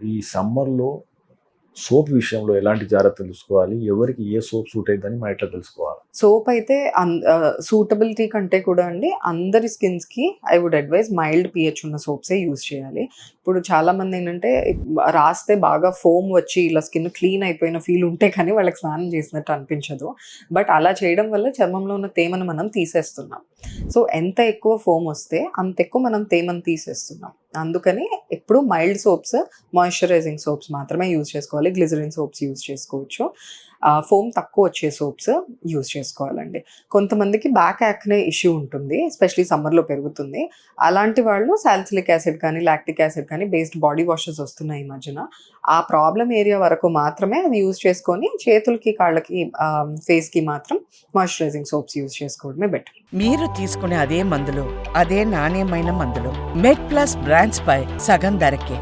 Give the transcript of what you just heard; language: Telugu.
ఈ సమ్మర్‌లో సోప్ విషయంలో ఎలాంటి జాగ్రత్తలు తీసుకోవాలి? ఎవరికి ఏ సోప్ సూట్ అయిద్దని మనం ఎట్లా తెలుసుకోవాలి? సోప్ అయితే సూటబిలిటీ కంటే కూడా అండి అందరి స్కిన్స్‌కి I would advise mild pH ఉన్న సోప్సే యూజ్ చేయాలి. ఇప్పుడు చాలామంది ఏంటంటే రాస్తే బాగా ఫోమ్ వచ్చి ఇలా స్కిన్ క్లీన్ అయిపోయిన ఫీల్ ఉంటే కానీ వాళ్ళకి స్నానం చేసినట్టు అనిపించదు. బట్ అలా చేయడం వల్ల చర్మంలో ఉన్న తేమను మనం తీసేస్తున్నాం. సో ఎంత ఎక్కువ ఫోమ్ వస్తే అంత ఎక్కువ మనం తేమను తీసేస్తున్నాం. అందుకని ఎప్పుడు మైల్డ్ సోప్స్, మాయిశ్చరైజింగ్ సోప్స్ మాత్రమే యూజ్ చేసుకోవాలి. గ్లిజరిన్ సోప్స్ యూజ్ చేసుకోవచ్చు. ఫోమ్ తక్కువ వచ్చే సోప్స్ యూజ్ చేసుకోవాలండి. కొంతమందికి బ్యాక్ యాక్నే ఇష్యూ ఉంటుంది. ఎస్పెషల్లీ సమ్మర్‌లో పెరుగుతుంది. అలాంటి వాళ్ళు సాలిసిలిక్ యాసిడ్ కానీ, లాక్టిక్ యాసిడ్ కానీ బేస్డ్ బాడీ వాషెస్ వస్తున్నాయి ఈ మధ్యన. ఆ ప్రాబ్లమ్ ఏరియా వరకు మాత్రమే అది యూజ్ చేసుకొని చేతులకి, కాళ్ళకి ఫేస్‌కి మాత్రం మాయిశ్చరైజింగ్ సోప్స్ యూజ్ చేసుకోవడమే బెటర్. మీరు తీసుకునే అదే మందులు, అదే నాణ్యమైన మందులు మెడ్ ప్లస్ బ్రాండ్స్ పై సగం ధరకే.